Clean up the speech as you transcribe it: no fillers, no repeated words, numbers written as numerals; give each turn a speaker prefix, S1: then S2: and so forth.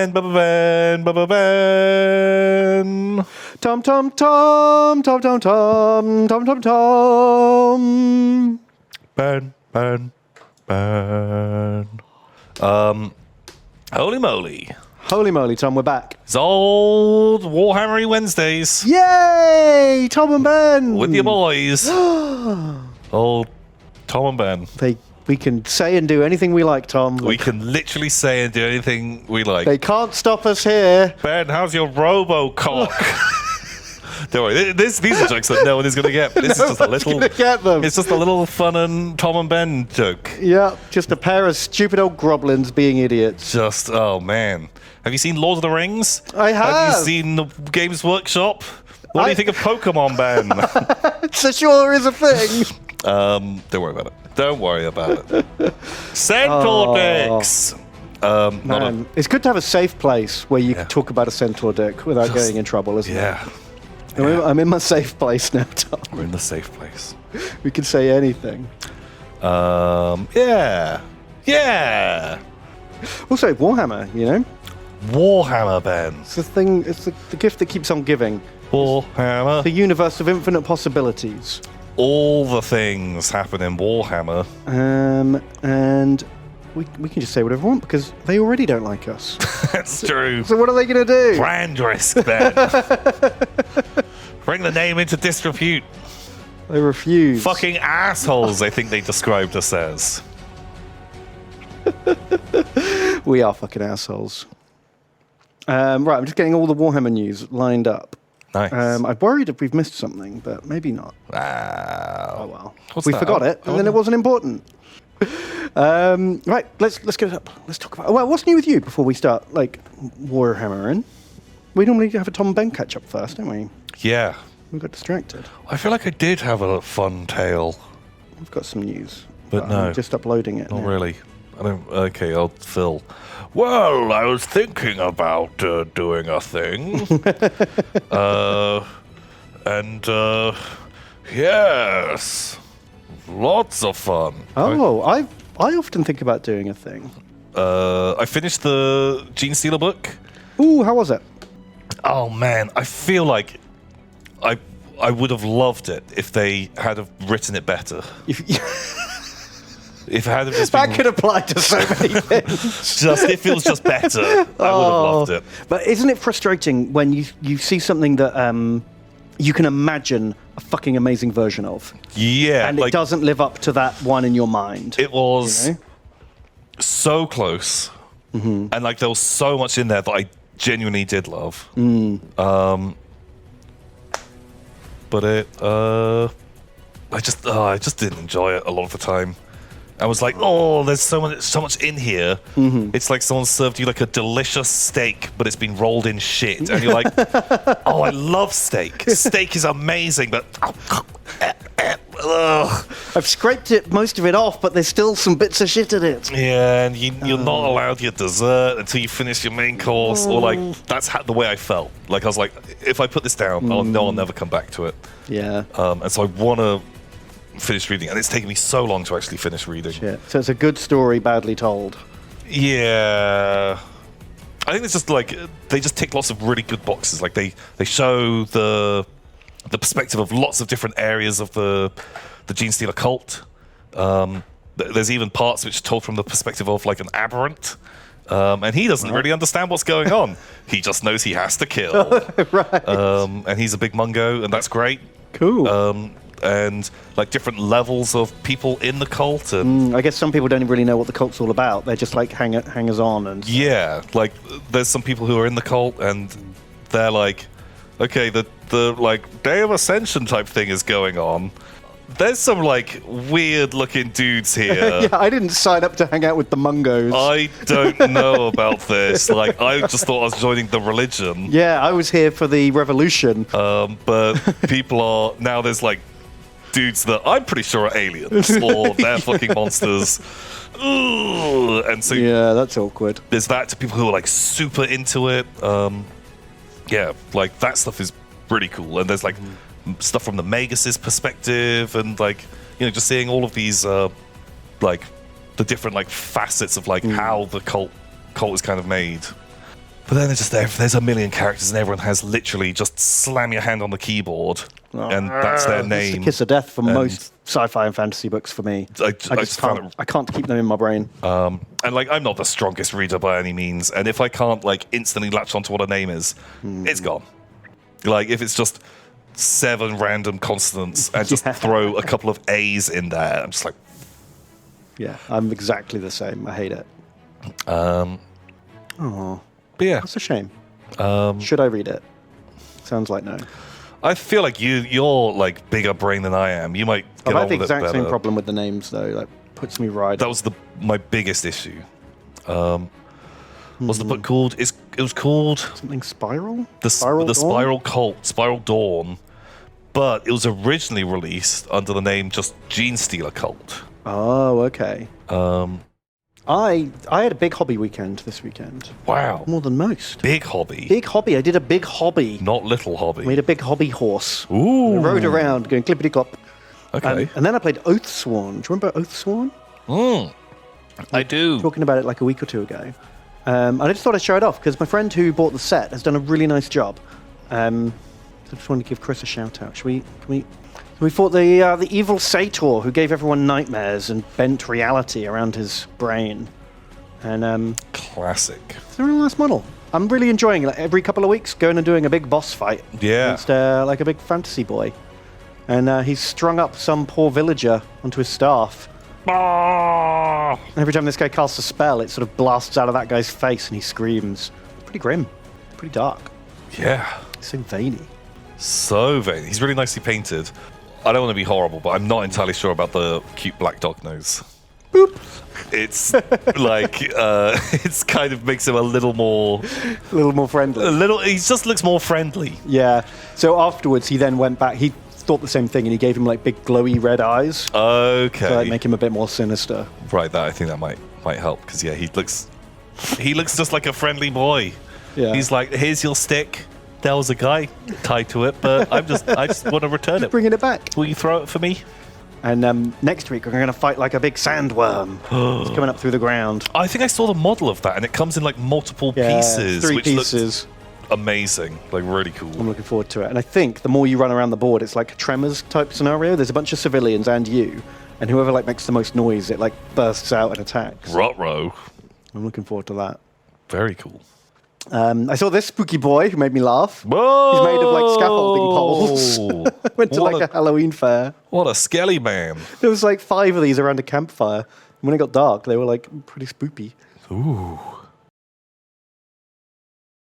S1: Ben, Bubba Ben, Bubba Ben.
S2: Tom, Tom, Tom, Tom, Tom, Tom, Tom, Tom, Tom.
S1: Ben, Ben, Ben. Holy moly.
S2: Holy moly, Tom, we're back.
S1: It's old Warhammer Wednesdays.
S2: Yay! Tom and Ben!
S1: With your boys. Old Tom and Ben.
S2: We can say and do anything we like, Tom.
S1: We can literally say and do anything we like.
S2: They can't stop us here.
S1: Ben, how's your Robocock? Don't worry, these are jokes that no one is going to get. This is just a little.
S2: Get them.
S1: It's just a little fun and Tom and Ben joke.
S2: Yeah, just a pair of stupid old groblins being idiots.
S1: Just, oh man. Have you seen Lord of the Rings?
S2: I have.
S1: Have you seen the Games Workshop? What do you think of Pokemon, Ben?
S2: So sure is a thing.
S1: Don't worry about it. Don't worry about it. Centaur decks.
S2: Man, it's good to have a safe place where you can talk about a centaur deck without getting in trouble, isn't it? I'm in my safe place now, Tom.
S1: We're in the safe place.
S2: We can say anything.
S1: Yeah.
S2: Also, Warhammer, you know?
S1: Warhammer, Ben.
S2: It's the thing, it's the gift that keeps on giving.
S1: Warhammer.
S2: The universe of infinite possibilities.
S1: All the things happen in Warhammer.
S2: And we can just say whatever we want because they already don't like us.
S1: That's true.
S2: So what are they going to do?
S1: Brand risk, Ben. Bring the name into disrepute.
S2: They refuse.
S1: Fucking assholes, I think they described us as.
S2: We are fucking assholes. Right, I'm just getting all the Warhammer news lined up.
S1: Nice.
S2: I'm worried if we've missed something, but maybe not.
S1: Wow.
S2: Oh well.
S1: What's
S2: We
S1: that?
S2: forgot it, and then it wasn't important. Right, let's get it up. Let's talk about. Well, what's new with you before we start Warhammering? We normally have a Tom and Ben catch up first, don't we?
S1: Yeah.
S2: We got distracted.
S1: I feel like I did have a fun tale.
S2: We've got some news,
S1: But no.
S2: I'm just uploading it.
S1: Not
S2: now.
S1: really. I don't. Okay, I'll fill. Well, I was thinking about doing a thing. Yes. Lots of fun.
S2: Oh, I often think about doing a thing.
S1: I finished the Genestealer book.
S2: Ooh, how was it?
S1: Oh man, I feel like I would have loved it if they had have written it better. If it had have just
S2: That
S1: been,
S2: could apply to so many things.
S1: it feels just better. I would have loved it.
S2: But isn't it frustrating when you see something that you can imagine a fucking amazing version of,
S1: Yeah,
S2: and it doesn't live up to that one in your mind?
S1: It was
S2: you know?
S1: so close, and there was so much in there that I genuinely did love. But I just didn't enjoy it a lot of the time. I was like, oh, there's so much in here. It's like someone served you like a delicious steak, but it's been rolled in shit, and you're like, oh, I love steak. Steak is amazing, but
S2: I've scraped most of it off, but there's still some bits of shit in it.
S1: yeah, and you're not allowed your dessert until you finish your main course, or that's the way I felt. Like I was like, if I put this down, I'll never come back to it.
S2: Yeah.
S1: And so I want to finish reading, and it's taken me so long to actually finish reading.
S2: Yeah. So it's a good story, badly told.
S1: Yeah, I think it's just they just tick lots of really good boxes. Like they show the perspective of lots of different areas of the Genestealer cult. There's even parts which are told from the perspective of an aberrant. And he doesn't really understand what's going on. He just knows he has to kill.
S2: Right.
S1: And he's a big mungo, and that's great.
S2: Cool.
S1: And different levels of people in the cult. And
S2: I guess some people don't really know what the cult's all about. They're just hangers on and stuff.
S1: yeah, there's some people who are in the cult, and they're like, okay, the Day of Ascension type thing is going on. There's some weird looking dudes here.
S2: Yeah, I didn't sign up to hang out with the mungos.
S1: I don't know about this. I just thought I was joining the religion.
S2: Yeah, I was here for the revolution.
S1: But people are now. There's dudes that I'm pretty sure are aliens or they're fucking monsters. Ugh. And so
S2: Yeah, that's awkward.
S1: there's that to people who are super into it. Yeah, that stuff is really cool. And there's stuff from the Magus' perspective, and just seeing all of these the different facets of how the cult is kind of made. But then there's a million characters and everyone has literally just slam your hand on the keyboard and that's their
S2: It's
S1: name.
S2: the kiss of death for most sci-fi and fantasy books for me.
S1: I just found it.
S2: I can't keep them in my brain.
S1: And like, I'm not the strongest reader by any means, and if I can't like instantly latch onto what a name is, it's gone. Like if it's just 7 random consonants and just throw a couple of A's in there, I'm just like,
S2: Yeah, I'm exactly the same. I hate it. Oh,
S1: but yeah,
S2: that's a shame. Should I read it? Sounds like no.
S1: I feel like you're like bigger brain than I am. You might get
S2: I've
S1: on
S2: had the
S1: with it
S2: exact same
S1: better.
S2: problem with the names though. Like puts me right.
S1: That was my biggest issue. What's the book called? It was called
S2: Something Spiral.
S1: the
S2: Dawn?
S1: Spiral Cult, Spiral Dawn, but it was originally released under the name just Genestealer Cult.
S2: Oh, okay. I had a big hobby weekend this weekend.
S1: Wow,
S2: More than most.
S1: big hobby,
S2: Big hobby. I did a big hobby.
S1: not little hobby.
S2: Made a big hobby horse.
S1: Ooh,
S2: I rode around going clippity clop.
S1: okay.
S2: And then I played Oathsworn. Do you remember Oathsworn?
S1: I do.
S2: Talking about it like a week or two ago. And I just thought I'd show it off because my friend who bought the set has done a really nice job. So I just wanted to give Chris a shout out. We fought the evil Sator who gave everyone nightmares and bent reality around his brain. And
S1: Classic.
S2: it's a really nice model. I'm really enjoying it. Like, every couple of weeks, going and doing a big boss fight
S1: Yeah.
S2: against like a big fantasy boy. And he's strung up some poor villager onto his staff.
S1: Ah!
S2: Every time this guy casts a spell, it sort of blasts out of that guy's face and he screams. It's pretty grim. Pretty dark.
S1: Yeah.
S2: It's so veiny.
S1: So vain. He's really nicely painted. I don't want to be horrible, but I'm not entirely sure about the cute black dog nose.
S2: Boop.
S1: It's like it's kind of makes him a little more
S2: friendly.
S1: he just looks more friendly.
S2: Yeah. So afterwards, he then went back. He thought the same thing and he gave him like big glowy red eyes.
S1: Okay.
S2: To like, make him a bit more sinister.
S1: Right, I think that might help because yeah, he looks just like a friendly boy.
S2: Yeah.
S1: He's like, here's your stick. There was a guy tied to it, but I just want to return it.
S2: Bringing it back.
S1: Will you throw it for me?
S2: And next week, we're going to fight like a big sandworm. It's coming up through the ground.
S1: I think I saw the model of that, and it comes in like multiple pieces.
S2: 3
S1: which
S2: pieces.
S1: Looks amazing, like really cool.
S2: I'm looking forward to it. And I think the more you run around the board, it's like a Tremors type scenario. There's a bunch of civilians and you, and whoever like makes the most noise, it like bursts out and attacks.
S1: Ruh-roh.
S2: I'm looking forward to that.
S1: Very cool.
S2: I saw this spooky boy who made me laugh.
S1: Whoa!
S2: He's made of like scaffolding poles. Went to
S1: What
S2: like a Halloween fair.
S1: What a skelly man.
S2: There was like 5 of these around a campfire. And when it got dark, they were like pretty spoopy.
S1: Ooh.